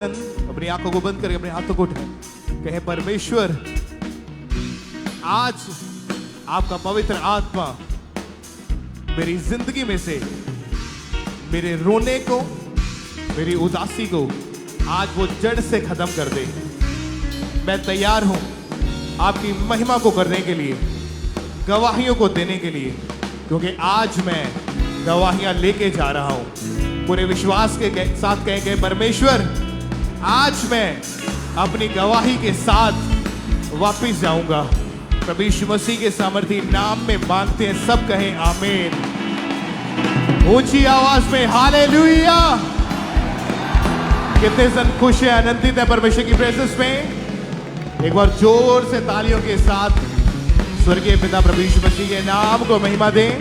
अपनी आंखों को बंद करके अपने हाथों को उठाएं, कहे परमेश्वर आज आपका पवित्र आत्मा मेरी जिंदगी में से मेरे रोने को, मेरी उदासी को आज वो जड़ से खत्म कर दे। मैं तैयार हूं आपकी महिमा को करने के लिए, गवाहियों को देने के लिए, क्योंकि आज मैं गवाहियां लेके जा रहा हूं। पूरे विश्वास के साथ कहेंगे परमेश्वर आज मैं अपनी गवाही के साथ वापिस जाऊंगा। प्रभु यीशु मसीह के सामर्थी नाम में मांगते हैं, सब कहें आमीन। ऊंची आवाज में हालेलुया। कितने जन खुश हैं, आनंदित है परमेश्वर की प्रेजेंस में? एक बार जोर से तालियों के साथ स्वर्गीय पिता प्रभु यीशु मसीह के नाम को महिमा दें।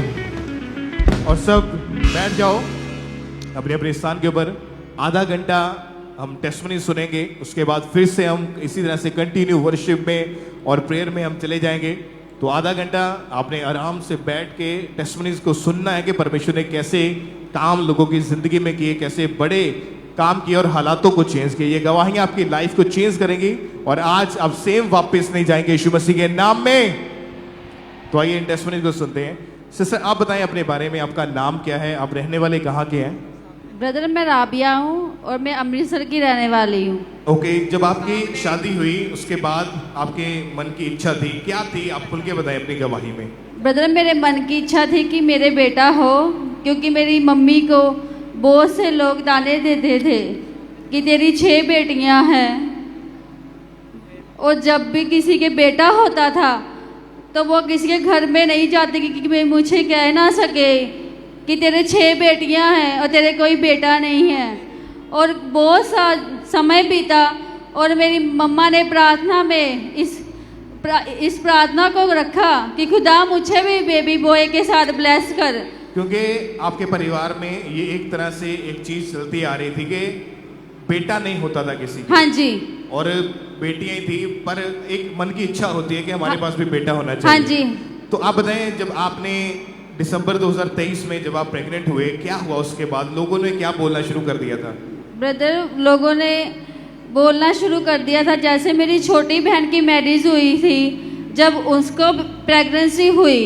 और सब बैठ जाओ अपने अपने स्थान के ऊपर। आधा घंटा हम टेस्टमनी सुनेंगे, उसके बाद फिर से हम इसी तरह से कंटिन्यू वर्शिप में और प्रेयर में हम चले जाएंगे। तो आधा घंटा आपने आराम से बैठ के टेस्टमनीज को सुनना है कि परमेश्वर ने कैसे काम लोगों की जिंदगी में किए, कैसे बड़े काम किए और हालातों को चेंज किए। ये गवाहियां आपकी लाइफ को चेंज करेंगी और आज आप सेम वापस नहीं जाएंगे यीशु मसीह के नाम में। तो आइए इन टेस्टमनीज को सुनते हैं। सिस्टर आप बताएं अपने बारे में, आपका नाम क्या है, आप रहने वाले कहाँ के हैं? ब्रदर मैं राबिया हूँ और मैं अमृतसर की रहने वाली हूँ। ओके, जब आपकी शादी हुई उसके बाद आपके मन की इच्छा थी, क्या थी? आप खुल के बताएं अपनी गवाही में। ब्रदर मेरे मन की इच्छा थी कि मेरे बेटा हो, क्योंकि मेरी मम्मी को बहुत से लोग ताने देते थे कि तेरी 6 बेटियां हैं, और जब भी किसी के बेटा होता था तो वो किसी के घर में नहीं जाते कि मुझे कह ना सके कि तेरे 6 बेटियां हैं और तेरे कोई बेटा नहीं है। और बहुत सा समय बीता और मेरी मम्मा ने प्रार्थना में इस प्रार्थना को रखा कि खुदा मुझे भी बेबी बॉय के साथ ब्लेस कर। क्योंकि आपके परिवार में ये एक तरह से एक चीज चलती आ रही थी कि बेटा नहीं होता था किसी का। हाँ जी। और बेटियां ही थी, पर एक मन की इच्छा होती है कि हमारे पास भी बेटा होना चाहिए। हाँ जी। तो आप बताएं, जब आपने दिसंबर 2023 में जब आप प्रेग्नेंट हुए, क्या हुआ उसके बाद? लोगों ने क्या बोलना शुरू कर दिया था? ब्रदर लोगों ने बोलना शुरू कर दिया था, जैसे मेरी छोटी बहन की मैरिज हुई थी, जब उसको प्रेगनेंसी हुई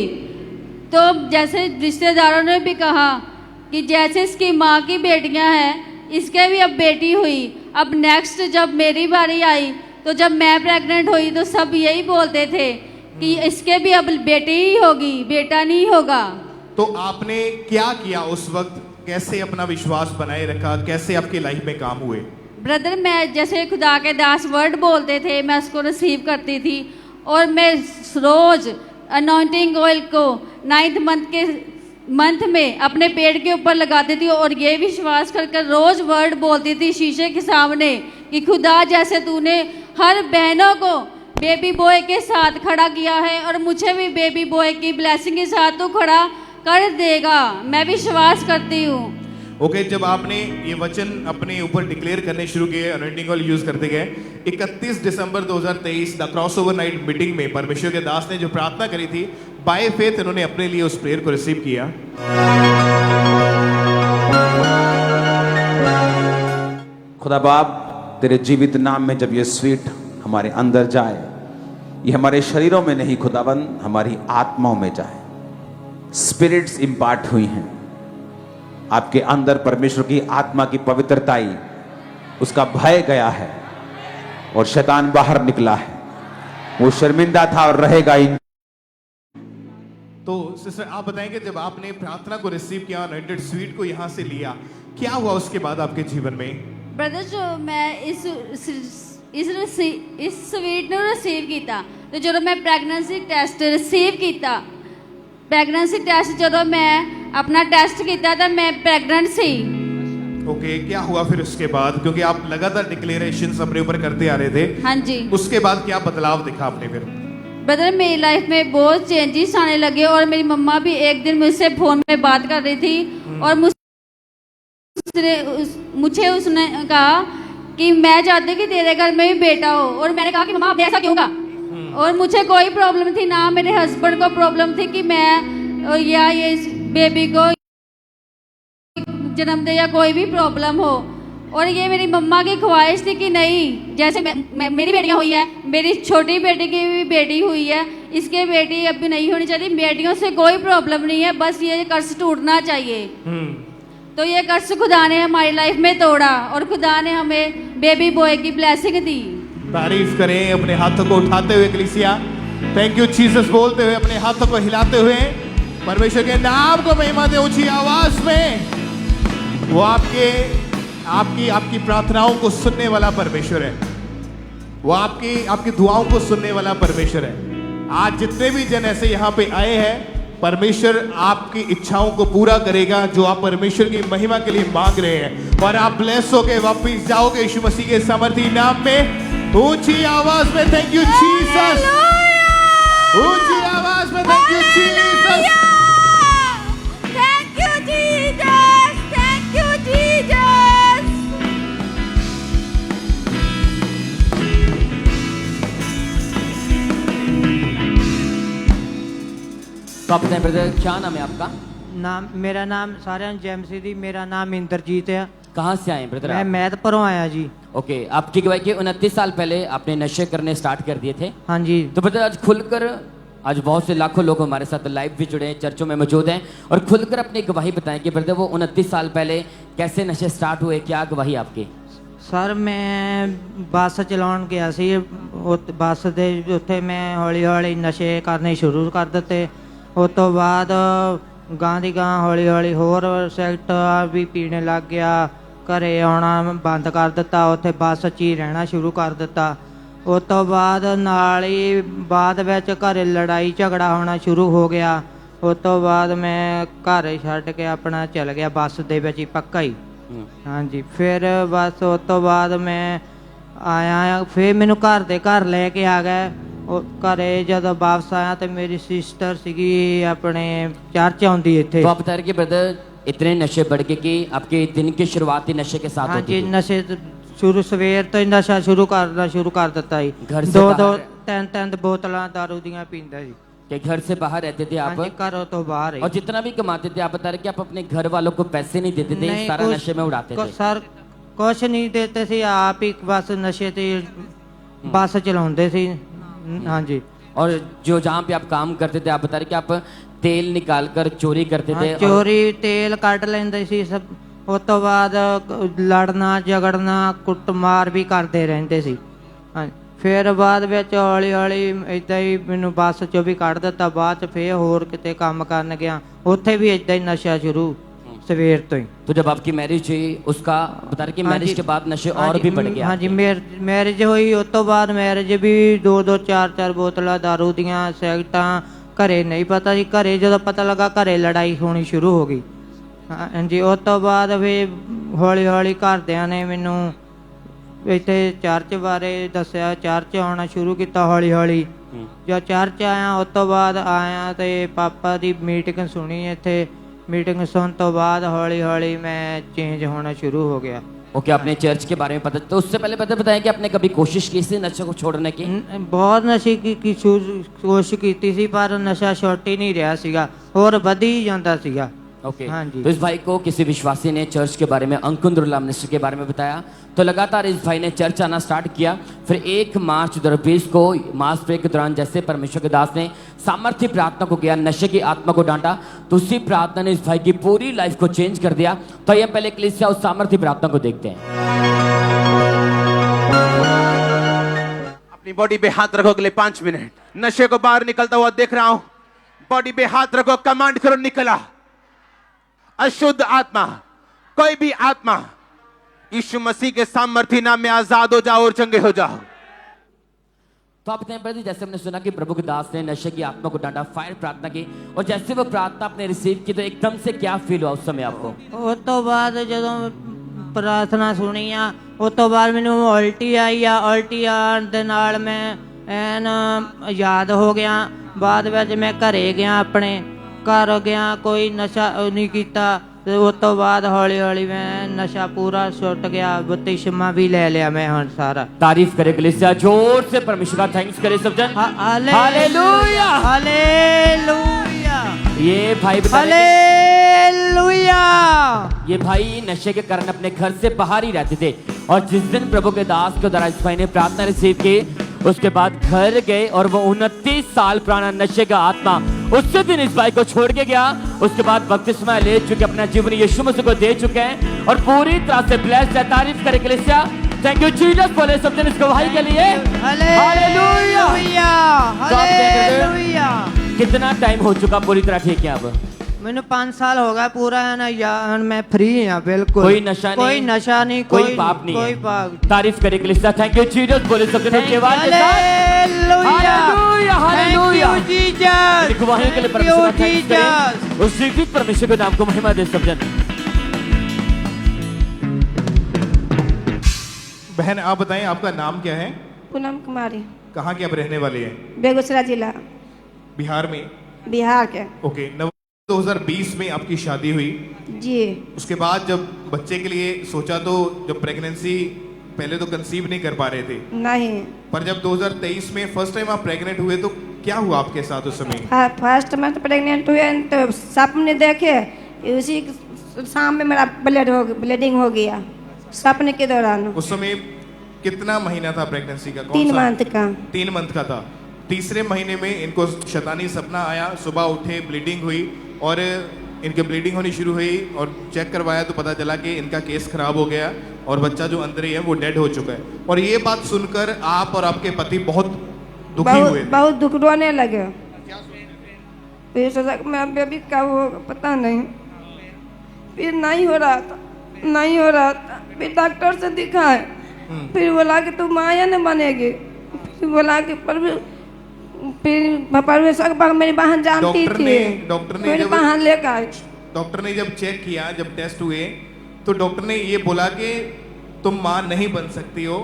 तो जैसे रिश्तेदारों ने भी कहा कि जैसे इसकी माँ की बेटियां हैं इसके भी अब बेटी हुई। अब नेक्स्ट जब मेरी बारी आई तो जब मैं प्रेग्नेंट हुई तो सब यही बोलते थे कि इसके भी अब बेटी ही होगी, बेटा नहीं होगा। तो आपने क्या किया उस वक्त? कैसे अपना विश्वास बनाए रखा? कैसे आपकी लाइफ में काम हुए? ब्रदर मैं जैसे खुदा के दास वर्ड बोलते थे मैं उसको रिसीव करती थी, और मैं रोज अनॉइंटिंग ऑयल को 9th मंथ में अपने पेट के ऊपर लगाती थी और ये विश्वास करके रोज वर्ड बोलती थी शीशे के सामने कि खुदा जैसे तूने हर बहनों को बेबी बॉय के साथ खड़ा किया है और मुझे भी बेबी बॉय की ब्लेसिंग के साथ तू खड़ा कर देगा, मैं विश्वास करती हूँ। ओके, जब आपने ये वचन अपने ऊपर डिक्लेयर करने शुरू किए, अनॉइंटिंग ऑयल यूज करते गए, 31 दिसंबर 2023 द क्रॉसओवर नाइट मीटिंग में परमेश्वर के दास ने जो प्रार्थना करी थी, बाय फेथ इन्होंने अपने लिए उस प्रेयर को रिसीव किया। खुदा बाप तेरे जीवित नाम में जब ये स्वीट हमारे अंदर जाए, ये हमारे शरीरों में नहीं खुदाबंद हमारी आत्माओं में जाए। स्पिरिट्स इम्पार्ट हुई हैं आपके अंदर, परमेश्वर की आत्मा की पवित्रताई, उसका भय गया है और शैतान बाहर निकला है। वो शर्मिंदा था और रहेगा इन। तो सिस्टर आप बताएंगे, जब आपने प्रार्थना को रिसीव किया, अनॉइंटेड स्वीट को यहाँ से लिया, क्या हुआ उसके बाद आपके जीवन में? ब्रदर जो मैं इस स्वीट ਨੂੰ रिसीव किया तो जो मैं प्रेगनेंसी टेस्ट रिसीव किया, प्रेगनेंसी टेस्ट जो मैं अपना टेस्ट किया तो मैं प्रेगनेंट सी। ओके, क्या हुआ फिर उसके बाद? क्योंकि आप लगातार डिक्लेरेशंस अपने ऊपर करते आ रहे थे। हाँ जी। उसके बाद क्या बदलाव दिखा आपने फिर? ब्रदर मेरी लाइफ में बहुत चेंजेस आने लगे और मेरी मम्मा भी एक दिन मुझसे फोन में बात कर रही थी और मुझे उसने कहा कि मैं चाहती हूँ कि तेरे घर में भी बेटा हो। और मैंने कहा कि मम्मा आप ऐसा क्यों कहा? और मुझे कोई प्रॉब्लम थी ना मेरे हस्बैंड को प्रॉब्लम थी कि मैं या ये बेबी को जन्म दे या कोई भी प्रॉब्लम हो। और ये मेरी मम्मा की ख्वाहिश थी कि नहीं, जैसे मेरी बेटियां हुई है, मेरी छोटी बेटी की भी बेटी हुई है, इसके बेटी अभी नहीं होनी चाहिए। बेटियों से कोई प्रॉब्लम नहीं है, बस ये कर्ज टूटना चाहिए। तो ये कर्ज खुदा ने हमारी लाइफ में तोड़ा और खुदा ने हमें बेबी बॉय की ब्लेसिंग दी। तारीफ करें अपने हाथों को उठाते हुए कलीसिया, थैंक यू जीसस बोलते हुए, अपने हाथों को हिलाते हुए परमेश्वर के नाम को महिमा दे ऊंची आवाज में। वो आपकी प्रार्थनाओं को सुनने वाला परमेश्वर है, वो आपकी दुआओं को सुनने वाला परमेश्वर है। आज जितने भी जन ऐसे यहाँ पे आए हैं, परमेश्वर आपकी इच्छाओं को पूरा करेगा जो आप परमेश्वर की महिमा के लिए मांग रहे हैं, और आप ब्लेस होके वापिस जाओगे यीशु मसीह के सामर्थी नाम में। ऊंची आवाज में थैंक यू जीसस, ऊंची आवाज में thank you Jesus, thank you Jesus, thank you Jesus. तो आप बताएं ब्रदर, क्या नाम है आपका? मेरा नाम सारे जैमसी दी, मेरा नाम इंद्रजीत है। कहाँ से आए ब्रदर? मैं मैदपुरों आया जी। ओके, आपकी गवाही के 29 साल पहले आपने नशे करने स्टार्ट कर दिए थे। हाँ जी। तो ब्रदर आज खुलकर, आज बहुत से लाखों लोग हमारे साथ लाइव भी जुड़े हैं, चर्चों में मौजूद हैं, और खुलकर अपनी गवाही बताएं कि ब्रदर वो 29 साल पहले कैसे नशे स्टार्ट हुए, क्या गवाही आपकी? सर मैं ਬੱਸ ਚਲਾਉਣ ਗਿਆ ਸੀ, ਬੱਸ ਦੇ ਉੱਥੇ ਮੈਂ ਹੌਲੀ ਹੌਲੀ ਨਸ਼ੇ ਕਰਨੇ ਸ਼ੁਰੂ ਕਰ ਦਿੱਤੇ। ਉਸ ਤੋਂ ਬਾਅਦ ਗਾਂ ਦੀ ਗਾਂ ਹੌਲੀ ਹੌਲੀ ਹੋਰ ਸਿਗਰਟ ਵੀ ਪੀਣੇ ਲੱਗ ਗਿਆ, ਘਰੇ ਆਉਣਾ ਬੰਦ ਕਰ ਦਿੱਤਾ, ਉੱਥੇ ਬੱਸ 'ਚ ਹੀ ਰਹਿਣਾ ਸ਼ੁਰੂ ਕਰ ਦਿੱਤਾ। ਉਸ ਤੋਂ ਬਾਅਦ ਨਾਲ ਹੀ ਬਾਅਦ ਵਿੱਚ ਘਰੇ ਲੜਾਈ ਝਗੜਾ ਹੋਣਾ ਸ਼ੁਰੂ ਹੋ ਗਿਆ। ਉਸ ਤੋਂ ਬਾਅਦ ਮੈਂ ਘਰ ਛੱਡ ਕੇ ਆਪਣਾ ਚਲ ਗਿਆ ਬੱਸ ਦੇ ਵਿੱਚ ਹੀ ਪੱਕਾ ਹੀ। ਹਾਂਜੀ, ਫਿਰ ਬਸ ਉਸ ਤੋਂ ਬਾਅਦ ਮੈਂ ਆਇਆ, ਫਿਰ ਮੈਨੂੰ ਘਰ ਦੇ ਘਰ ਲੈ ਕੇ ਆ ਗਏ। ਉਹ ਘਰੇ ਜਦੋਂ ਵਾਪਸ ਆਇਆ ਤੇ ਮੇਰੀ ਸਿਸਟਰ ਸੀਗੀ ਆਪਣੇ ਚਰਚ आउंदी ਇੱਥੇ। तो आप बता रहे कि ब्रदर इतने नशे बढ़ गए कि आपके दिन की शुरुआत ही नशे के साथ होती ਹਾਂਜੀ, थी। ਨਸ਼ੇ ਸ਼ੁਰੂ ਸਵੇਰ ਤੋਂ ਹੀ ਨਸ਼ਾ ਸ਼ੁਰੂ ਕਰ ਦਿੱਤਾ ਜੀ। ਘਰ ਸੇ ਦੋ ਬਾਹਰ- ਤਿੰਨ ਬੋਤਲਾਂ ਦਾਰੂ ਦੀਆਂ ਪੀਂਦਾ ਜੀ। कि घर से बाहर रहते थे आप, ਹਾਂਜੀ, ਘਰੋਂ ਤੋਂ ਬਾਹਰ और जितना भी कमाते थे, आप बता रहे कि आप अपने घर वालों को पैसे नहीं देते थे, नहीं, सारा कुछ- नशे में उड़ाते थे। ਸਰ ਕੁਛ ਨਹੀਂ ਦੇਤੇ ਸੀ, ਆਪ ਹੀ ਬਸ ਨਸ਼ੇ ਤੇ ਬੱਸ ਚਲਾਉਂਦੇ ਸੀ। ਹਾਂਜੀ। और जो जहाँ पे आप काम करते थे, आप बता रहे कि आप तेल निकाल कर चोरी करते थे। ਹਾਂ, ਚੋਰੀ ਤੇਲ ਕੱਢ ਲੈਂਦੇ ਸੀ ਸਭ। ਉਸ ਤੋਂ ਬਾਅਦ ਲੜਨਾ ਝਗੜਨਾ ਕੁੱਟਮਾਰ ਵੀ ਕਰਦੇ ਰਹਿੰਦੇ ਸੀ। ਹਾਂ, ਫਿਰ ਬਾਅਦ ਵਿੱਚ ਹੌਲੀ ਹੌਲੀ ਇਦਾਂ ਹੀ ਮੈਨੂੰ ਬੱਸ 'ਚੋਂ ਵੀ ਕੱਢ ਦਿੱਤਾ। ਬਾਅਦ 'ਚ ਫਿਰ ਹੋਰ ਕਿਤੇ ਕੰਮ ਕਰਨ ਗਿਆ, ਉੱਥੇ ਵੀ ਇਦਾਂ ਹੀ ਨਸ਼ਾ ਸ਼ੁਰੂ ਸਵੇਰ ਤੋਂ ਹੀ। तो जब आपकी मैरिज हुई, उसका बता रहे कि मैरिज के बाद नशे और भी बढ़ गया। ਹਾਂਜੀ, ਮੈਰਿਜ ਹੋਈ, ਉਸ ਤੋਂ ਬਾਅਦ ਮੈਰਿਜ ਵੀ 2-2 4-4 ਬੋਤਲਾਂ ਦਾਰੂ ਦੀਆਂ, ਸਿਗਰਟਾਂ। ਘਰੇ ਨਹੀਂ ਪਤਾ ਸੀ, ਘਰੇ ਜਦੋਂ ਪਤਾ ਲੱਗਾ ਘਰੇ ਲੜਾਈ ਹੋਣੀ ਸ਼ੁਰੂ ਹੋ ਗਈ। ਹਾਂਜੀ, ਉਸ ਤੋਂ ਬਾਅਦ ਫਿਰ ਹੌਲੀ ਹੌਲੀ ਘਰਦਿਆਂ ਨੇ ਮੈਨੂੰ ਇੱਥੇ ਚਰਚ ਬਾਰੇ ਦੱਸਿਆ, ਚਰਚ ਆਉਣਾ ਸ਼ੁਰੂ ਕੀਤਾ ਹੌਲੀ ਹੌਲੀ। ਜਦ ਚਰਚ ਆਇਆ, ਉਸ ਤੋਂ ਬਾਅਦ ਆਇਆ ਤੇ ਪਾਪਾ ਦੀ ਮੀਟਿੰਗ ਸੁਣੀ ਇੱਥੇ। मीटिंग सुन तो बाद हौली हौली मैं चेंज होना शुरू हो गया। ओके, आपने चर्च के बारे में पता, तो उससे पहले पता बताया कि आपने कभी कोशिश की थी नशे को छोड़ने की? बहुत नशे की कोशिश की थी, पर नशा छुट ही नहीं रहा सीगा, और वध ही जाता सीगा। ओके, हाँ जी। तो इस भाई को किसी विश्वासी ने चर्च के बारे में, अंकुंद्रुला मिनिस्ट्री के बारे में बताया, तो लगातार इस भाई ने चर्च आना स्टार्ट किया। फिर 1 मार्च 2020 को मास प्रे के दौरान जैसे परमेश्वर के दास ने सामर्थ्य प्रार्थना को किया, नशे की आत्मा को डांटा, तो उसी प्रार्थना ने इस भाई की पूरी लाइफ को चेंज कर दिया। तो ये पहले कलीसिया उस सामर्थ्य प्रार्थना को देखते हैं। अपनी बॉडी पे हाथ रखो अगले 5 मिनट। नशे को बाहर निकलता हुआ देख रहा हूं, बॉडी पे हाथ रखो, कमांड करो, निकला अशुद्ध आत्मा, कोई भी आत्मा यीशु मसीह के सामर्थ्य नाम में आजाद हो जाओ और चंगे हो जाओ। तो आप बताएं ब्रदर, जैसे हमने सुना कि प्रभु के दास ने नशे की आत्मा को डांटा, फायर प्रार्थना की, और जैसे वो प्रार्थना आपने रिसीव की, तो एकदम से क्या फील हुआ उस समय आपको? ਉਸ ਤੋਂ ਬਾਅਦ ਜਦੋਂ ਪ੍ਰਾਰਥਨਾ ਸੁਣੀ ਆ, ਉਸ ਤੋਂ ਬਾਅਦ ਮੈਨੂੰ ਉਲਟੀ ਆਈ ਆ। ਉਲਟੀ ਆਉਣ ਦੇ ਨਾਲ ਮੈਂ ਐਨ ਯਾਦ ਹੋ ਗਿਆ। ਬਾਅਦ ਵਿੱਚ ਮੈਂ ਘਰੇ ਗਿਆ, ਆਪਣੇ ਘਰ ਗਿਆ, ਕੋਈ ਨਸ਼ਾ ਨਹੀਂ ਕੀਤਾ। ਤੇ ਉਸ ਤੋਂ ਬਾਅਦ ਹੌਲੀ ਹੌਲੀ ਮੈਂ ਨਸ਼ਾ ਪੂਰਾ ਛੁੱਟ ਗਿਆ। ਬਪਤਿਸਮਾ भी ले लिया मैं ਹੁਣ सारा। तारीफ करे कलीसिया, जोर से परमेश्वर का थैंक्स करे सब जन। हालेलुया, हालेलुया, ये भाई बता रहे हालेलुया। हालेलुया। ये भाई नशे के कारण अपने घर से बाहर ही रहते थे और जिस दिन प्रभु के दास के द्वारा इस भाई ने प्रार्थना रिसीव की उसके बाद घर गए और वो 29 साल पुराना नशे का आत्मा उससे दिन इस भाई को छोड़ के गया। उसके बाद बपतिस्मा ले चुके, अपना जीवन यीशु मसीह को दे चुके हैं और पूरी तरह से ब्लेस्ड है। तारीफ करे कलीसिया। थैंक यू जीसस बोले सब दिन इस गवाही के लिए। हालेलुया। हालेलुया। कितना टाइम हो चुका पूरी तरह ठीक है अब? मैंने 5 साल हो गया पूरा है ना यार, मैं फ्री हूँ बिल्कुल। कोई नशा नहीं, कोई नशा नहीं, कोई पाप नहीं कोई है। पाप। तारीफ करे कलीसिया। थैंक यू जीसस बोले सब दिन के बाद hallelujah. Hallelujah. Thank you Jesus. मेरी गवाही के लिए परमेश्वर का थैंक्स करें। उस जीवित परमेश्वर के नाम को महिमा दे सब जन। बहन आप बताएं आपका नाम क्या है? पूनम कुमारी, कहाँ के आप रहने वाले हैं? बेगूसराय जिला, बिहार में। बिहार के। ओके, नवंबर 2020 में आपकी शादी हुई। जी। उसके बाद जब बच्चे के लिए सोचा तो जब प्रेगनेंसी पहले तो कंसीव नहीं कर पा रहे थे, नहीं, पर जब 2023 में फर्स्ट टाइम आप प्रेग्नेंट हुए तो क्या हुआ आपके साथ उस समय? फर्स्ट मंथ प्रेग्नेंट हुए तो सपने देखे, उसी शाम में मेरा ब्लीडिंग हो गया सपने के दौरान। उस समय कितना महीना था प्रेगनेंसी का? 3 मंथ का। 3 मंथ का था। तीसरे महीने में इनको शैतानी सपना आया, सुबह उठे ब्लीडिंग हुई और इनके ब्लीडिंग होनी शुरू हुई और चेक करवाया तो पता चला कि इनका केस खराब हो गया और बच्चा जो अंदर ही है वो डेड हो चुका है। और ये बात सुनकर आप और आपके पति बहुत दुखी हुए थे। बहुत दुख रोने लगे। फिर सोचा मैं बेबी कब होगा पता नहीं, फिर नहीं हो रहा था, नहीं हो रहा था। फिर डॉक्टर से दिखाए, फिर बोला कि तुम माया न बनेगी। फिर बोला कि फिर परमेश्वर मेरी बहन जानती थी, डॉक्टर ने मेरी बहन लेकर आई। डॉक्टर ने जब चेक किया, जब टेस्ट हुए तो डॉक्टर ने ये बोला कि तुम माँ नहीं बन सकती हो।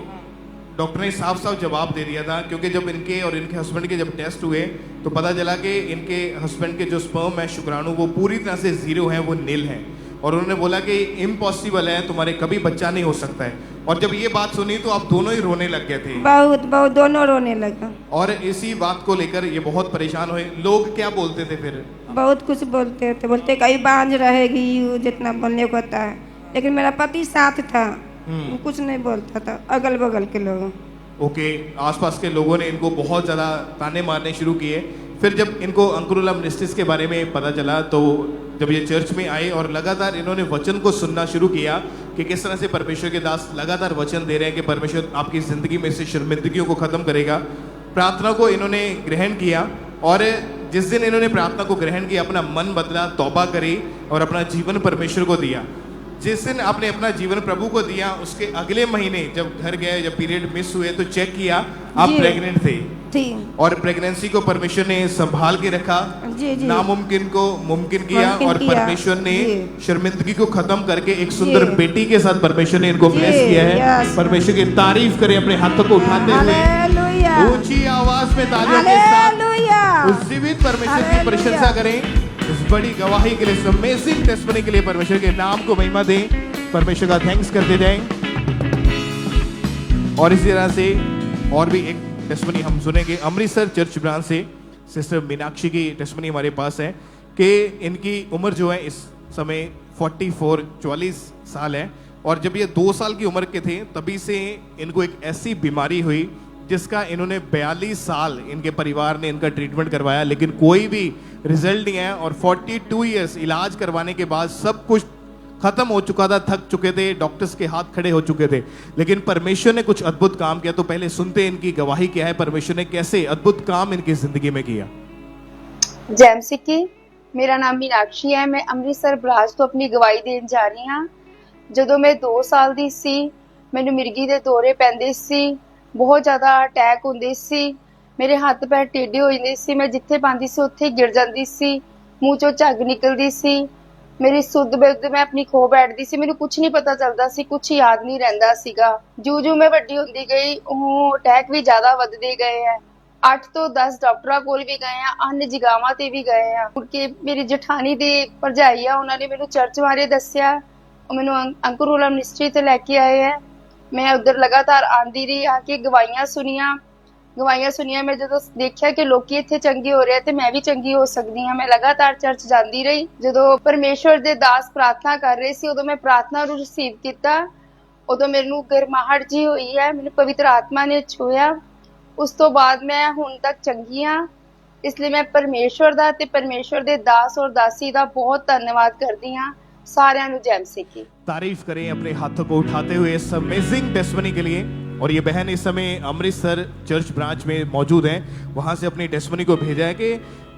डॉक्टर ने साफ साफ जवाब दे दिया था, क्योंकि जब इनके और इनके हस्बैंड के जब टेस्ट हुए तो पता चला कि इनके हस्बैंड के जो स्पर्म है, शुक्राणु, वो पूरी तरह से 0 है, वो नील है। और उन्होंने बोला कि इम्पॉसिबल है, तुम्हारे कभी बच्चा नहीं हो सकता है। और जब ये बात सुनी तो आप दोनों ही रोने लग गए थे। बहुत बहुत दोनों रोने लगा। और इसी बात को लेकर ये बहुत परेशान हुए। लोग क्या बोलते थे फिर? बहुत कुछ बोलते थे, बोलते कहीं बांझ रहेगी, जितना बोलने को होता है। लेकिन मेरा पति साथ था, वो कुछ नहीं बोलता था, अगल बगल के लोग। ओके, आसपास के लोगों ने इनको बहुत ज़्यादा ताने मारने शुरू किए। फिर जब इनको अंकुरुलम मिनिस्ट्रीज के बारे में पता चला तो जब ये चर्च में आए और लगातार इन्होंने वचन को सुनना शुरू किया कि किस तरह से परमेश्वर के दास लगातार वचन दे रहे हैं कि परमेश्वर आपकी ज़िंदगी में से शर्मिंदगियों को ख़त्म करेगा। प्रार्थना को इन्होंने ग्रहण किया और जिस दिन इन्होंने प्रार्थना को ग्रहण किया, अपना मन बदला, तौबा करी और अपना जीवन परमेश्वर को दिया। जिस दिन आपने अपना जीवन प्रभु को दिया, उसके अगले महीने जब घर गए, जब पीरियड मिस हुए तो चेक किया आप प्रेग्नेंट थे। और प्रेगनेंसी को परमेश्वर ने संभाल के रखा। जी, जी। नामुमकिन को मुमकिन किया और परमेश्वर ने शर्मिंदगी को खत्म करके एक सुंदर बेटी के साथ परमेश्वर ने इनको ब्लेस किया है। परमेश्वर की तारीफ करें अपने हाथों को उठाते हुए, ऊंची आवाज में तालियों के साथ उस जीवित परमेश्वर की प्रशंसा करें। इस बड़ी गवाही के लिए, अमेजिंग टेस्टिमनी के लिए परमेश्वर के नाम को महिमा दें, परमेश्वर का थैंक्स करते जाएं। और इसी तरह से और भी एक टेस्टिमनी हम सुनेंगे अमृतसर चर्च ब्रांच से। सिस्टर मीनाक्षी की टेस्टिमनी हमारे पास है कि इनकी उम्र जो है इस समय 44 साल है और जब ये 2 साल की उम्र के थे तभी से इनको एक ऐसी बीमारी हुई जिसका इन्होंने 42 साल इनके परिवार ने इनका ट्रीटमेंट करवाया, लेकिन कोई भी रिजल्ट नहीं है। और 42 ईयर्स इलाज करवाने के बाद सब कुछ खत्म हो चुका था, थक चुके थे, डॉक्टर्स के हाथ खड़े हो चुके थे, लेकिन परमेश्वर ने कुछ अद्भुत काम किया। तो पहले सुनते हैं इनकी गवाही क्या है, परमेश्वर ने कैसे अद्भुत काम इनकी जिंदगी में किया। जय मसीह की। मेरा नाम मीनाक्षी है, मैं ਅੰਮ੍ਰਿਤਸਰ ਬਰਾਜ ਤੋਂ ਆਪਣੀ ਗਵਾਹੀ ਦੇਣ ਜਾ ਰਹੀ ਹਾਂ। ਜਦੋਂ ਮੈਂ 2 ਸਾਲ ਦੀ ਸੀ ਮੈਨੂੰ ਮਿਰਗੀ ਦੇ ਦੌਰੇ ਪੈਂਦੇ ਸੀ, ਬਹੁਤ ਜ਼ਿਆਦਾ ਅਟੈਕ ਹੁੰਦੇ ਸੀ, ਮੇਰੇ ਹੱਥ ਪੈਰ ਟੇਢੇ ਹੋ ਜਾਂਦੇ ਸੀ, ਮੈਂ ਜਿੱਥੇ ਪਾਉਂਦੀ ਸੀ ਉੱਥੇ ਗਿਰ ਜਾਂਦੀ ਸੀ, ਮੂੰਹ ਚੋਂ ਝੱਗ ਨਿਕਲਦੀ ਸੀ, ਮੇਰੀ ਸੁੱਧ ਬੁੱਧ ਮੈਂ ਆਪਣੀ ਖੋ ਬੈਠਦੀ ਸੀ, ਮੈਨੂੰ ਕੁਝ ਨਹੀਂ ਪਤਾ ਚੱਲਦਾ ਸੀ, ਕੁਝ ਯਾਦ ਨਹੀਂ ਰਹਿੰਦਾ ਸੀਗਾ। ਜੂ ਮੈਂ ਵੱਡੀ ਹੁੰਦੀ ਗਈ ਉਹ ਅਟੈਕ ਵੀ ਜ਼ਿਆਦਾ ਵੱਧਦੇ ਗਏ ਹੈ। 8 ਤੋਂ 10 ਡਾਕਟਰਾਂ ਕੋਲ ਵੀ ਗਏ ਆ, अन्य ਜਗ੍ਹਾਵਾਂ ਤੇ ਵੀ ਗਏ ਆ। ਕਿਉਂਕਿ ਮੇਰੀ ਜਠਾਣੀ ਦੀ ਭਰਜਾਈ ਆ, ਉਹਨਾਂ ਨੇ ਮੈਨੂੰ ਚਰਚ ਬਾਰੇ ਦੱਸਿਆ, ਉਹ ਮੈਨੂੰ ਅੰਕੁਰੂਲਮ ਮਿਨਿਸਟਰੀ ਤੇ ਲੈ ਕੇ ਆਏ ਆ। ਮੈਂ ਉਧਰ ਲਗਾਤਾਰ ਆਂਦੀ ਰਹੀ, ਆ ਕੇ ਗਵਾਹੀਆਂ ਸੁਣੀਆਂ, ਗਵਾਹੀਆਂ ਸੁਣੀਆਂ। ਮੈਂ ਜਦੋਂ ਦੇਖਿਆ ਕਿ ਲੋਕੀ ਇੱਥੇ ਚੰਗੇ ਹੋ ਰਹੇ ਆ ਤੇ ਮੈਂ ਵੀ ਚੰਗੀ ਹੋ ਸਕਦੀ ਹਾਂ, ਮੈਂ ਲਗਾਤਾਰ ਚਰਚ ਜਾਂਦੀ ਰਹੀ। ਜਦੋਂ ਪਰਮੇਸ਼ਵਰ ਦੇ ਦਾਸ ਪ੍ਰਾਰਥਨਾ ਕਰ ਰਹੇ ਸੀ, ਉਦੋਂ ਮੈਂ ਪ੍ਰਾਰਥਨਾ ਨੂੰ ਰਿਸੀਵ ਕੀਤਾ। ਉਦੋਂ ਮੈਨੂੰ ਗਰਮਾਹਟ ਜੀ ਹੋਈ ਹੈ, ਮੈਨੂੰ ਪਵਿੱਤਰ ਆਤਮਾ ਨੇ ਛੂਇਆ। ਉਸ ਤੋਂ ਬਾਅਦ ਮੈਂ ਹੁਣ ਤੱਕ ਚੰਗੀ ਹਾਂ। ਇਸ ਲਈ ਮੈਂ ਪਰਮੇਸ਼ਵਰ ਦਾ ਤੇ ਪਰਮੇਸ਼ਵਰ ਦੇ ਦਾਸ और दासी ਦਾ ਬਹੁਤ ਧੰਨਵਾਦ ਕਰਦੀ ਹਾਂ। सारियां नु जय मसीह की। तारीफ करें अपने हाथों को उठाते हुए इस अमेजिंग टेस्टमनी के लिए। और ये बहन इस समय अमृतसर चर्च ब्रांच में मौजूद है, वहां से अपनी टेस्टमनी को भेजा है कि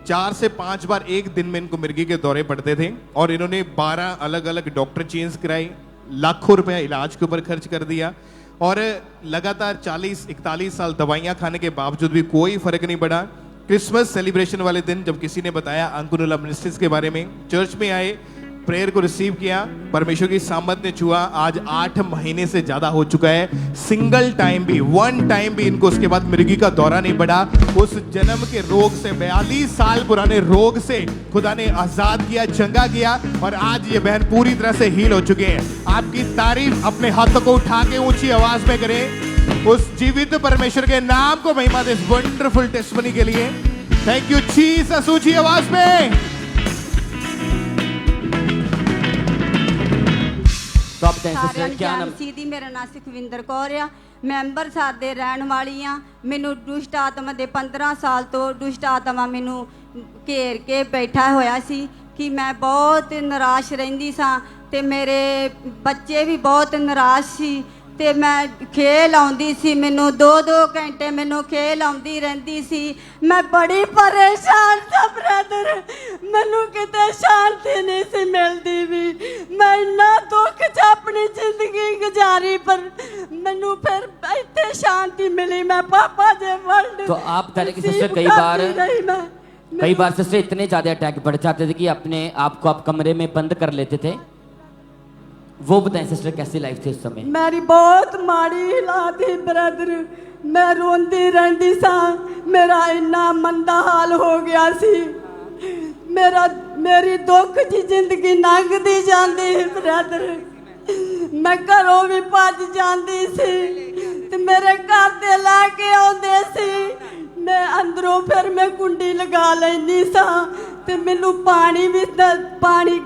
4 से 5 बार एक दिन में इनको मिर्गी के दौरे पड़ते थे और इन्होंने 12 अलग अलग डॉक्टर चेंज कराई, लाखों रुपया इलाज के ऊपर खर्च कर दिया और लगातार 40-41 साल दवाइयां खाने के बावजूद भी कोई फर्क नहीं पड़ा। क्रिसमस सेलिब्रेशन वाले दिन जब किसी ने बताया अंकुरुला मिनिस्ट्रीज के बारे में, चर्च में आए, प्रेयर को रिसीव किया, परमेश्वर की सामर्थ ने छुआ। आज 8 महीने से ज्यादा हो चुका है, सिंगल टाइम भी, 1 टाइम भी इनको उसके बाद मिर्गी का दौरा नहीं पड़ा। उस जन्म के रोग से, 42 साल पुराने रोग से खुदा ने आजाद किया, चंगा किया और आज ये बहन पूरी तरह से हील हो चुके हैं। आपकी तारीफ अपने हाथों को उठा के ऊंची आवाज में करें। उस जीवित परमेश्वर के नाम को महिमा दे, इस वंडरफुल टेस्टमनी के लिए। Thank you Jesus. ऊंची आवाज में तो आप ਸਾਰਿਆਂ ਨੂੰ क्या ਜੈ नाम? ਮਸੀਹ ਦੀ। ਮੇਰਾ ਨਾਮ ਸੁਖਵਿੰਦਰ ਕੌਰ ਆ, ਮੈਂ ਅੰਮ੍ਰਿਤਸਰ ਦੇ ਰਹਿਣ ਵਾਲੀ ਆ। ਮੈਨੂੰ ਦੁਸ਼ਟ ਆਤਮਾ ਦੇ 15 ਸਾਲ ਤੋਂ ਦੁਸ਼ਟ ਆਤਮਾ ਮੈਨੂੰ ਘੇਰ ਕੇ ਬੈਠਾ ਹੋਇਆ ਸੀ ਕਿ ਮੈਂ ਬਹੁਤ ਨਿਰਾਸ਼ ਰਹਿੰਦੀ ਸਾਂ ਤੇ ਮੇਰੇ ਬੱਚੇ ਵੀ ਬਹੁਤ ਨਿਰਾਸ਼ ਸੀ ਤੇ ਮੈਂ ਖੇਲ ਆਉਂਦੀ ਸੀ, ਮੈਨੂੰ 2-2 ਘੰਟੇ ਮੈਨੂੰ ਖੇਲ ਆਉਂਦੀ ਰਹਿੰਦੀ ਸੀ। ਮੈਂ ਬੜੀ ਪਰੇਸ਼ਾਨ ਸਾਂ ਬ੍ਰਦਰ, ਮੈਨੂੰ ਕਿਤੇ ਸ਼ਾਂਤੀ ਨਹੀਂ ਸੀ ਮਿਲਦੀ ਵੀ। ਮੈਂ ਇੰਨਾ ਦੁੱਖ 'ਚ ਆਪਣੀ ਜ਼ਿੰਦਗੀ ਗੁਜ਼ਾਰੀ ਪਰ ਮੈਨੂੰ ਫਿਰ ਇੱਥੇ ਸ਼ਾਂਤੀ ਮਿਲੀ। मैं पापा जे वर्ल्ड तो आप बता रहे कि सिस्टर कई बार सिस्टर इतने ज्यादा अटैक बढ़ जाते थे कि अपने आप को आप कमरे में बंद कर लेते थे। वो बताएं सिस्टर कैसी लाइफ थी उस समय? मेरी बहुत माड़ी हालात थी ब्रदर, मैं रोंदी रहती सा। मेरा इन्ना मंदा हाल हो गया सी, मेरी दुख जी जिंदगी लंघदी जाती ब्रदर। मैं घरों भी भज जाती सी ते मेरे घर दे लैके आउंदे सी। मैं अंदरों फिर मैं कुंडी लगा लैंदी सा ते मैनू पानी भी पानी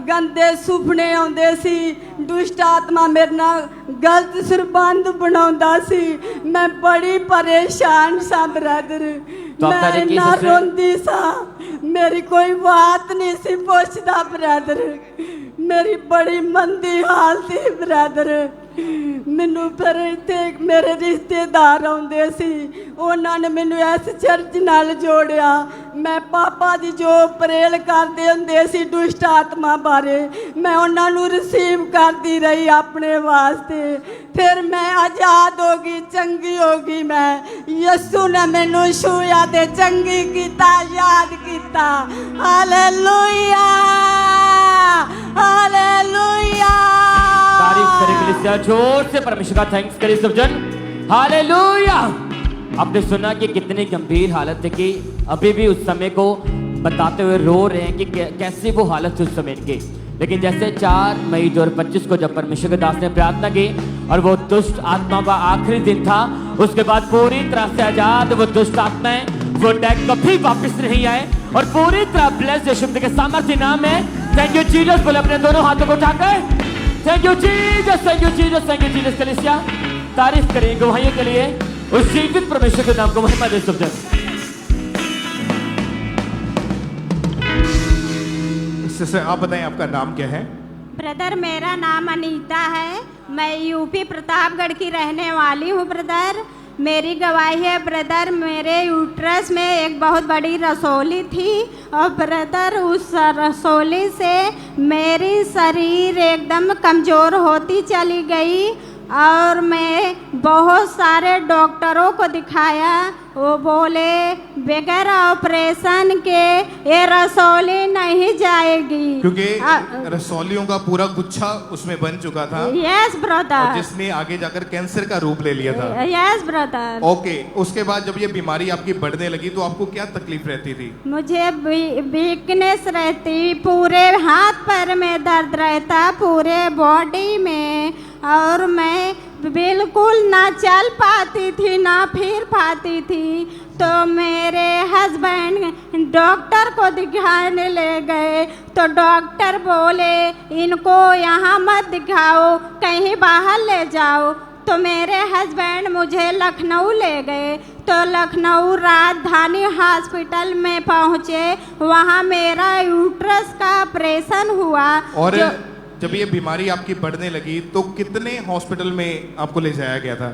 गंदे सुपने आउंदे सी। दुष्ट आत्मा मेरे नाल गलत संबंध बनाउंदा सी। मैं बड़ी परेशान सा ब्रदर, मैं इन्ना रोंदी सा, मेरी कोई बात नहीं सी पुछदा ब्रदर। मेरी बड़ी मंदी हाल थी ब्रदर। मैनू फिर इत्थे मेरे रिश्तेदार आउंदे सी, उन्हां ने मैनू इस चर्च नाल जोड़िया। मैं पापा दी जो प्रेल करदे हुंदे सी दुष्ट आत्मा बारे, मैं उन्हां नू रिसीव करदी रही अपने वास्ते। फिर मैं आजाद हो गई, चंगी हो गई। मैं यीशु ने मैनू छूया ते चंगी कीता, याद कीता। Hallelujah hallelujah. तारीफ करें कलीसिया, जोर से परमेश्वर का थैंक्स करें सब जन। हालेलुया। आपने सुना कि कितनी गंभीर हालत है कि अभी भी उस समय को बताते हुए रो रहे हैं कि कैसी वो हालत थी उस समय की। लेकिन जैसे 4 मई 2025 को जब परमेश्वर के दास ने प्रार्थना की और वो दुष्ट आत्मा का आखिरी दिन था, उसके बाद पूरी तरह से आजाद वो दुष्ट आत्माएं, वो अटैक कभी वापस नहीं आए और पूरी तरह ब्लेस यीशु के सामर्थ्य नाम है। थैंक यू जीसस बोले अपने दोनों हाथों को उठाकर। Thank you Jesus, thank you Jesus, thank you Jesus. कलीसिया तारीफ करें गवाहियों के लिए, उस जीवित परमेश्वर के नाम को महिमा दे सब जन। सिस्टर आप बताएं आपका नाम क्या है? ब्रदर मेरा नाम अनीता है, मैं यूपी प्रतापगढ़ की रहने वाली हूँ ब्रदर। मेरी गवाही है ब्रदर, मेरे यूट्रस में एक बहुत बड़ी रसोली थी और ब्रदर उस रसोली से मेरी शरीर एकदम कमज़ोर होती चली गई और मैं बहुत सारे डॉक्टरों को दिखाया। वो बोले बगैर ऑपरेशन के ये रसौली नहीं जाएगी, क्योंकि रसौलियों का पूरा गुच्छा उसमें बन चुका था। Yes brother. जिसने आगे जाकर कैंसर का रूप ले लिया था। Yes brother. ओके, उसके बाद जब ये बीमारी आपकी बढ़ने लगी तो आपको क्या तकलीफ रहती थी? मुझे वीकनेस रहती, पूरे हाथ पैर में दर्द रहता, पूरे बॉडी में, और मैं बिल्कुल ना चल पाती थी ना फिर पाती थी। तो मेरे हस्बैंड डॉक्टर को दिखाने ले गए तो डॉक्टर बोले इनको यहाँ मत दिखाओ, कहीं बाहर ले जाओ। तो मेरे हस्बैंड मुझे लखनऊ ले गए। तो लखनऊ राजधानी हॉस्पिटल में पहुँचे, वहाँ मेरा यूट्रस का ऑपरेशन हुआ। और जब ये बीमारी आपकी बढ़ने लगी तो कितने हॉस्पिटल में आपको ले जाया गया था?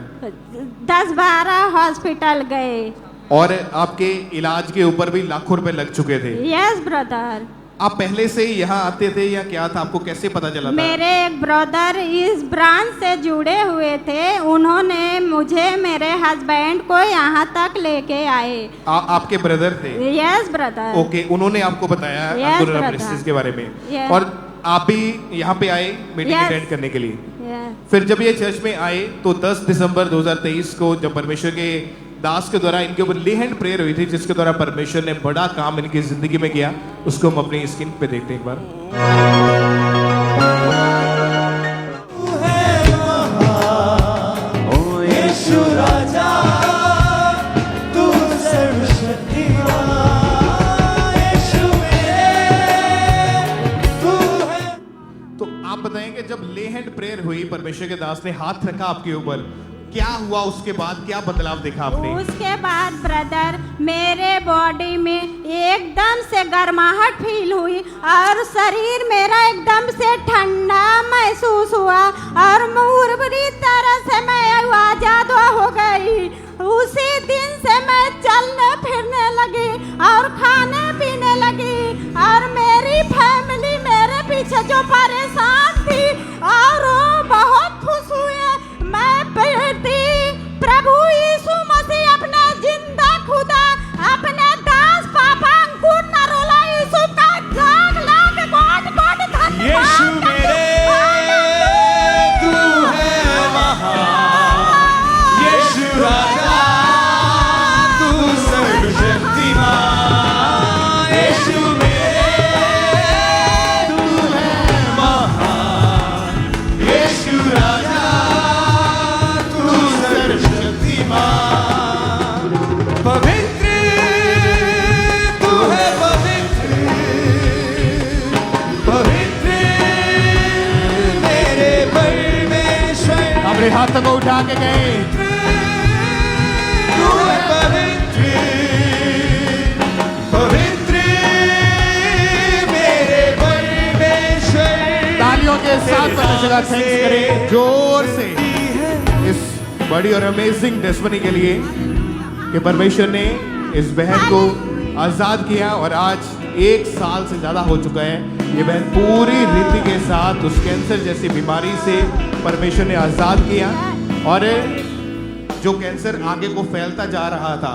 10-12 हॉस्पिटल गए। और आपके इलाज के ऊपर भी लाखों रुपए लग चुके थे। Yes brother. आप पहले से ही यहाँ आते थे या क्या था, आपको कैसे पता चला था? मेरे एक ब्रदर इस ब्रांच से जुड़े हुए थे, उन्होंने मुझे मेरे हस्बैंड को यहाँ तक लेके आए। आपके ब्रदर थे? Yes brother. ओके, उन्होंने आपको बताया Yes, अंकुर brother. मिनिस्ट्रीज के बारे में। Yes. और आप भी यहाँ पे आए मीटिंग Yes. अटेंड करने के लिए। Yes. फिर जब ये चर्च में आए तो 10 दिसंबर 2023 को जब परमेश्वर के दास के द्वारा इनके ऊपर ले हैंड प्रेयर हुई थी, जिसके द्वारा परमेश्वर ने बड़ा काम इनकी जिंदगी में किया, उसको हम अपनी स्क्रीन पे देखते हैं एक बार। तो आप बताएं कि जब ले हैंड प्रेयर हुई, परमेश्वर के दास ने हाथ रखा आपके ऊपर, क्या हुआ उसके बाद, क्या बदलाव देखा आपने? उसके बाद ब्रदर मेरे बॉडी में एकदम से गर्माहट फील हुई और शरीर मेरा एकदम से ठंडा महसूस हुआ और पूरी तरह से मैं आजाद हो गई। उसी दिन से मैं चलने फिरने लगी और खाने पीने लगी और मेरी फैमिली मेरे पीछे जो परेशान थी और वो बहुत खुश हुए। मैं बेटी प्रभु यीशु मसीह अपना जिंदा खुदा अपने दास पापा अंकुर नरोला यीशु का लाख कोट धन्यवाद। यीशु मेरे तू है महान, यीशु राजा तू सर्वशक्तिमान, यीशु मेरे तू है महान, यीशु राजा पवित्र तू है, पवित्र पवित्र मेरे परमेश्वर। अपने हाथों को उठा के गए, तू है पवित्र पवित्र मेरे परमेश्वर। तालियों के साथ परमेश्वर का थैंक्स करें जोर से इस बड़ी और अमेजिंग टेस्टिमनी के लिए कि परमेश्वर ने इस बहन को आजाद किया और आज 1 साल से ज्यादा हो चुका है। ये बहन पूरी रीति के साथ उस कैंसर जैसी बीमारी से परमेश्वर ने आजाद किया और जो कैंसर आगे को फैलता जा रहा था,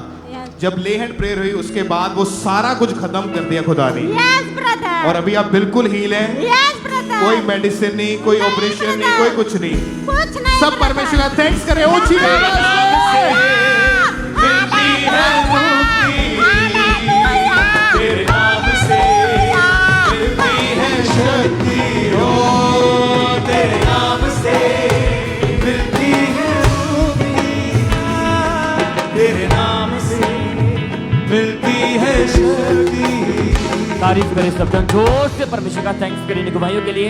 जब ले हैंड प्रेयर हुई उसके बाद वो सारा कुछ खत्म कर दिया खुदा ने। Yes brother. और अभी आप बिल्कुल हील हैं। Yes brother. कोई मेडिसिन नहीं, कोई ऑपरेशन नहीं, कोई कुछ नहीं, कुछ नहीं। सब परमेश्वर का थैंक्स करें। ऊंची तेरे नाम से मिलती है शक्ति, हो तेरे नाम से मिलती है शक्ति, तेरे नाम से मिलती है शक्ति। तारीफ करें सब जन, जोर से परमेश्वर का थैंक्स करें इन गवाहियों के लिए।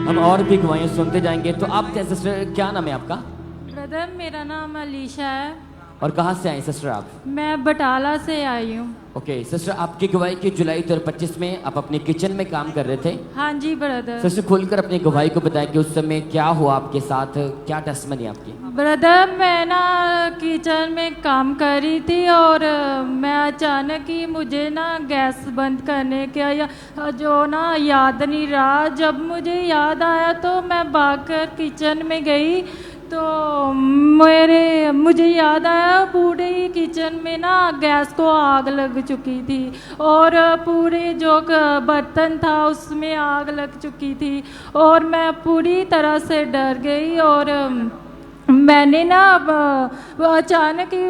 हम और भी गवाहियां सुनते जाएंगे। तो आप क्या सिस्टर, क्या नाम है आपका? ब्रदर मेरा नाम अलीशा है और कहाँ से आई सिस्टर आप? मैं बटाला से आई हूँ। ओके सिस्टर, आपकी गवाही की जुलाई 2025 में आप अपने किचन में काम कर रहे थे। हाँ जी ब्रदर। सिस्टर खुलकर अपनी गवाही को बताएं कि उस समय क्या हुआ आपके साथ, क्या टेस्टमनी आपकी? ब्रदर मैं ना किचन में काम कर रही थी और मैं अचानक ही मुझे ना गैस बंद करने का या जो ना याद नहीं रहा। जब मुझे याद आया तो मैं भागकर किचन में गई तो मुझे याद आया पूरे किचन में ना गैस को आग लग चुकी थी और पूरे जो बर्तन था उसमें आग लग चुकी थी और मैं पूरी तरह से डर गई और मैंने ना अचानक ही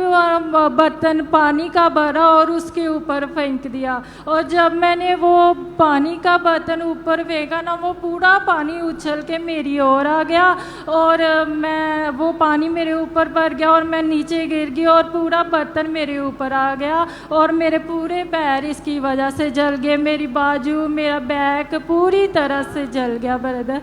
बर्तन पानी का भरा और उसके ऊपर फेंक दिया, और जब मैंने वो पानी का बर्तन ऊपर फेंका ना, वो पूरा पानी उछल के मेरी ओर आ गया और वो पानी मेरे ऊपर भर गया और मैं नीचे गिर गई और पूरा बर्तन मेरे ऊपर आ गया और मेरे पूरे पैर इसकी वजह से जल गए, मेरी बाजू, मेरा बैक पूरी तरह से जल गया ब्रदर।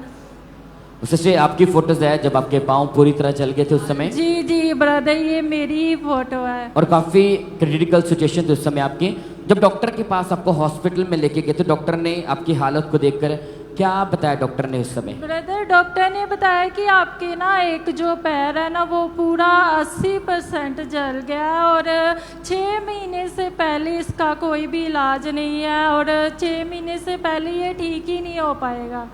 सिस्टर आपकी फोटोज है जब आपके पाँव पूरी तरह जल गए थे उस समय? जी जी ब्रदर, ये मेरी फोटो है। और काफी क्रिटिकल सिचुएशन थी उस समय आपकी। जब डॉक्टर के पास आपको हॉस्पिटल में लेके गए तो डॉक्टर ने आपकी हालत को देखकर क्या बताया डॉक्टर ने उस समय? ब्रदर, डॉक्टर ने बताया कि आपके ना एक जो पैर है ना वो पूरा 80% जल गया है और 6 महीने से पहले इसका कोई भी इलाज नहीं है और 6 महीने से पहले ये ठीक ही नहीं हो पाएगा।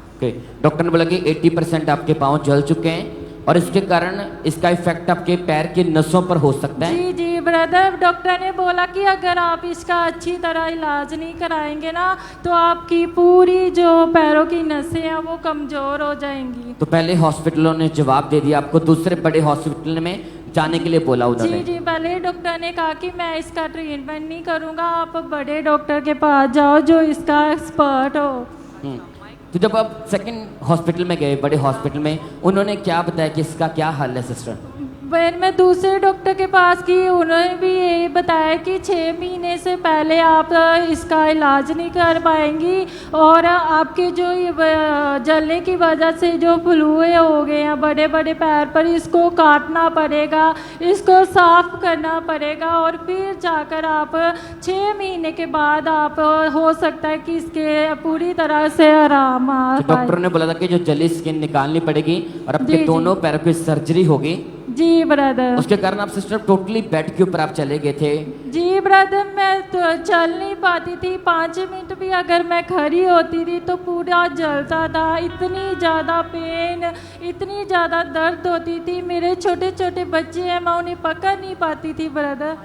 डॉक्टर ने बोला कि 80% आपके पाँव जल चुके हैं और इसके कारण इसका इफेक्ट आपके पैर के नसों पर हो सकता है। जी जी ब्रदर, डॉक्टर ने बोला कि अगर आप इसका अच्छी तरह इलाज नहीं कराएंगे ना तो आपकी पूरी जो पैरों की नसें हैं वो कमजोर हो जाएंगी। तो पहले हॉस्पिटलों ने जवाब दे दिया, आपको दूसरे बड़े हॉस्पिटल में जाने के लिए बोला उन्होंने? जी जी, पहले डॉक्टर ने कहा कि मैं इसका ट्रीटमेंट नहीं करूँगा, आप बड़े डॉक्टर के पास जाओ जो इसका एक्सपर्ट हो। तो जब आप सेकंड हॉस्पिटल में गए, बड़े हॉस्पिटल में, उन्होंने क्या बताया कि इसका क्या हाल है सिस्टर? मैं दूसरे डॉक्टर के पास गई, उन्होंने भी यही बताया कि 6 महीने से पहले आप इसका इलाज नहीं कर पाएंगी और आपके जो जलने की वजह से जो फ्लूए हो गए हैं बड़े बड़े पैर पर, इसको काटना पड़ेगा, इसको साफ करना पड़ेगा और फिर जाकर आप 6 महीने के बाद आप हो सकता है कि इसके पूरी तरह से आराम आ पाए। डॉक्टर ने बोला था कि जो जली स्किन निकालनी पड़ेगी और आपके दोनों पैरों की सर्जरी होगी। जी ब्रदर। उसके कारण आप सिस्टर टोटली बेड के ऊपर आप चले गए थे? जी ब्रदर, मैं तो चल नहीं पाती थी, 5 मिनट भी अगर मैं खड़ी होती थी तो पूरा जलता था, इतनी ज़्यादा पेन, इतनी ज़्यादा दर्द होती थी, मेरे छोटे छोटे बच्चे हैं मैं उन्हें पकड़ नहीं पाती थी ब्रदर।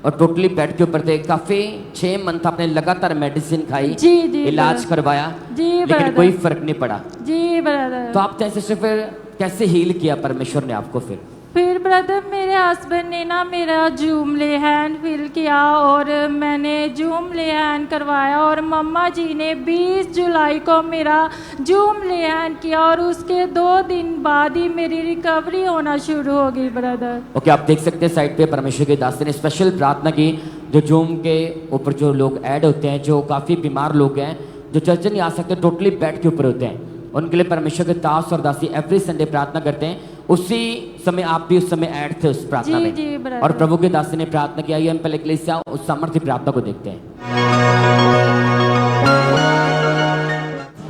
और टोटली बेड के ऊपर थे काफी 6 मंथ आपने लगातार मेडिसिन खाई? जी जी, इलाज करवाया? जी लेकिन कोई फर्क नहीं पड़ा? जी ब्रदर। तो आप सिस्टर फिर कैसे हील किया परमेश्वर ने आपको? फिर ब्रदर मेरे हस्बैंड ने ना मेरा जूम ले हैंड फिल किया और मैंने जूम ले हैंड करवाया और मम्मा जी ने 20 जुलाई को मेरा जूम ले हैंड किया और उसके 2 दिन बाद ही मेरी रिकवरी होना शुरू हो गई ब्रदर। ओके, आप देख सकते हैं साइड पे परमेश्वर के दास ने स्पेशल प्रार्थना की। जो जूम के ऊपर जो लोग ऐड होते हैं, जो काफ़ी बीमार लोग हैं, जो चर्च नहीं आ सकते, टोटली बेड के ऊपर होते हैं, उनके लिए परमेश्वर के दास और दासी एवरी संडे प्रार्थना करते हैं। उसी समय आप भी उस समय ऐड थे उस प्रार्थना में। जी, और प्रभु के दासी ने प्रार्थना किया। हम पहले कलीसिया उस सामर्थ्य प्रार्थना को देखते हैं।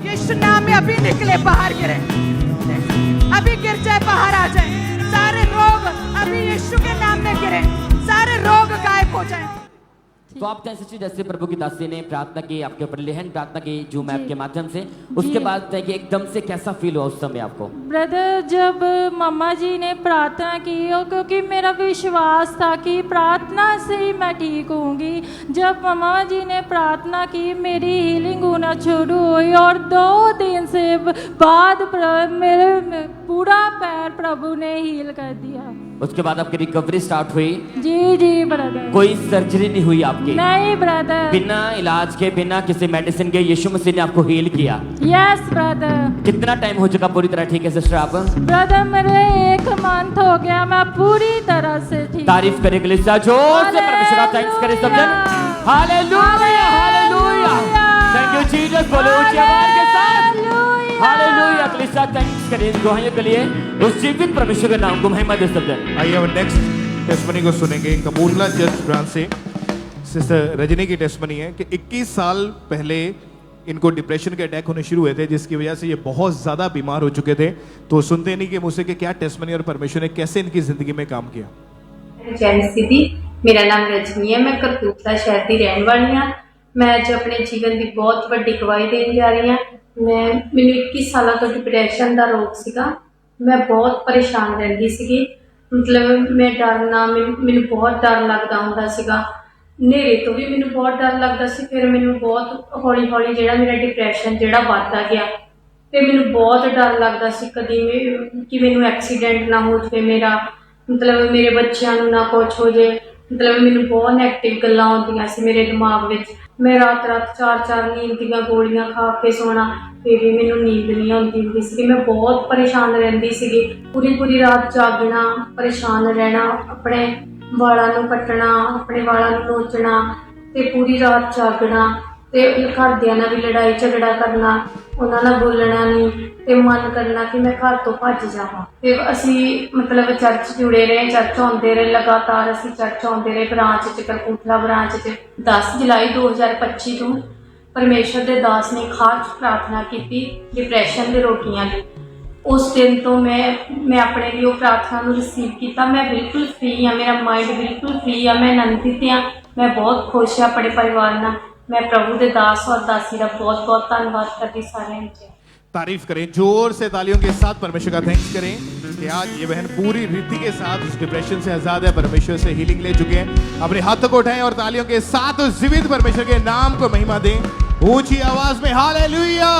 यीशु नाम में अभी निकले, बाहर गिरे, अभी गिर जाए, बाहर आ जाए सारे रोग, अभी यीशु के नाम में गिरे, सारे रोग गायब हो जाए। तो आप जैसे प्रभु की दासी ने प्रार्थना की, आपके ऊपर लेहन प्रार्थना की जूम ऐप के माध्यम से, उसके बाद कि एकदम से कैसा फील हुआ उस समय आपको? ब्रदर, जब मम्मा जी ने प्रार्थना की और क्योंकि मेरा विश्वास था कि प्रार्थना से ही मैं ठीक होंगी, जब मम्मा जी ने प्रार्थना की मेरी हीलिंग होना शुरू हुई और 2 दिन से बाद मेरे पूरा पैर प्रभु ने हील कर दिया। उसके बाद आपकी रिकवरी स्टार्ट हुई? जी जी ब्रदर। कोई सर्जरी नहीं हुई आपकी? नहीं ब्रदर। बिना इलाज के, बिना किसी मेडिसिन के यीशु मसीह ने आपको हील किया? Yes brother. कितना टाइम हो चुका पूरी तरह ठीक है सिस्टर आप? ब्रदर मेरे 1 मंथ हो गया, मैं पूरी तरह से ठीक। तारीफ करे कलीसिया, जोर से परमेश्वर का थैंक्स करें सब जन। Hallelujah, hallelujah, thank you Jesus, बोलो ऊंची आवाज के साथ हालेलुया। कलीसिया थैंक्स करें इस दुआओं के लिए, उस जीवित परमेश्वर के नाम को महिमा दे सब जन। आइए अब नेक्स्ट टेस्टमनी को सुनेंगे। कपूरथला चर्च ब्रांच से सिस्टर रजनी की टेस्टमनी है कि 21 साल पहले इनको डिप्रेशन के अटैक होने शुरू हुए थे, जिसकी वजह से ये बहुत ज़्यादा बीमार हो चुके थे। तो सुनते नहीं कि मुझसे कि क्या टेस्टमनी और परमेश्वर ने कैसे इनकी ज़िंदगी में काम किया। जय सीधी, मेरा नाम रजनी है, मैं कपूरथला शहर की रहने वाली हाँ। मैं अज अपने जीवन की बहुत बड़ी गवाही देने जा रही हाँ। मैनू 21 साल तो डिप्रेशन का रोग सीगा, मैं बहुत परेशान रहती सी, मतलब मैं डरना, मैनू बहुत डर लगता होंदा सीगा, नेरे तो भी मैनू बहुत डर लगता सी। फिर मैनू बहुत हौली हौली जिहड़ा मेरा डिप्रेशन जिहड़ा बढ़ता गया, ਤੇ ਮੈਨੂੰ ਬਹੁਤ ਡਰ ਲੱਗਦਾ ਸੀ ਕਦੀ ਕਿ ਮੈਨੂੰ ਐਕਸੀਡੈਂਟ ਨਾ ਹੋ ਜਾਵੇ ਮੇਰਾ, ਮਤਲਬ ਮੇਰੇ ਬੱਚਿਆਂ ਨੂੰ ਨਾ ਕੁਛ ਹੋ ਜੇ। ਮਤਲਬ ਮੈਨੂੰ ਬਹੁਤ ਨੈਗੇਟਿਵ ਗੱਲਾਂ ਆਉਂਦੀਆਂ ਸੀ ਮੇਰੇ ਦਿਮਾਗ ਵਿੱਚ। ਮੈਂ ਰਾਤ 4 ਨੀਂਦ ਦੀਆਂ ਗੋਲੀਆਂ ਖਾ ਕੇ ਸੋਣਾ, ਫਿਰ ਵੀ ਮੈਨੂੰ ਨੀਂਦ ਨਹੀਂ ਆਉਂਦੀ ਹੁੰਦੀ ਸੀ। ਮੈਂ ਬਹੁਤ ਪਰੇਸ਼ਾਨ ਰਹਿੰਦੀ ਸੀਗੀ, ਪੂਰੀ ਰਾਤ ਜਾਗਣਾ, ਪਰੇਸ਼ਾਨ ਰਹਿਣਾ, ਆਪਣੇ ਵਾਲਾਂ ਨੂੰ ਕੱਟਣਾ, ਆਪਣੇ ਵਾਲਾਂ ਨੂੰ ਨੋਚਣਾ ਤੇ ਪੂਰੀ ਰਾਤ ਜਾਗਣਾ ਤੇ ਘਰਦਿਆਂ ਨਾਲ ਵੀ ਲੜਾਈ ਝਗੜਾ ਕਰਨਾ, ਉਹਨਾਂ ਨਾਲ ਬੋਲਣਾ ਨਹੀਂ ਤੇ ਮਨ ਕਰਨਾ ਕਿ ਮੈਂ ਘਰ ਤੋਂ ਭੱਜ ਜਾਵਾਂ। ਤੇ ਅਸੀਂ ਮਤਲਬ ਚਰਚ ਜੁੜੇ ਰਹੇ, ਚਰਚ ਆਉਂਦੇ ਰਹੇ, ਲਗਾਤਾਰ ਅਸੀਂ ਚਰਚ ਆਉਂਦੇ ਰਹੇ ਬ੍ਰਾਂਚ 'ਚ, ਕਪੂਰਥਲਾ ਬ੍ਰਾਂਚ 'ਚ। 10 ਜੁਲਾਈ 2025 ਤੋਂ ਪਰਮੇਸ਼ਰ ਦੇ ਦਾਸ ਨੇ ਖਾਸ ਪ੍ਰਾਰਥਨਾ ਕੀਤੀ ਡਿਪਰੈਸ਼ਨ ਦੇ ਰੋਗੀਆਂ ਲਈ। ਉਸ ਦਿਨ ਤੋਂ ਮੈਂ ਆਪਣੇ ਲਈ ਉਹ ਪ੍ਰਾਰਥਨਾ ਨੂੰ ਰਿਸੀਵ ਕੀਤਾ। ਮੈਂ ਬਿਲਕੁਲ ਫ੍ਰੀ ਹਾਂ, ਮੇਰਾ ਮਾइंड ਬਿਲਕੁਲ ਫ੍ਰੀ ਆ, ਮੈਂ ਆਨੰਦਿਤ ਹਾਂ, ਮੈਂ ਬਹੁਤ ਖੁਸ਼ ਹਾਂ ਆਪਣੇ ਪਰਿਵਾਰ ਨਾਲ। मैं प्रभु के दास और दासी का बहुत बहुत धन्यवाद करती सारे। तारीफ करें, जोर से तालियों के साथ परमेश्वर का थैंक्स करें कि आज ये बहन पूरी रीति के साथ उस डिप्रेशन से आजाद है, परमेश्वर से हीलिंग ले चुके हैं। अपने हाथों को उठाएं और तालियों के साथ उस जीवित परमेश्वर के नाम को महिमा दें ऊंची आवाज में हालेलुया।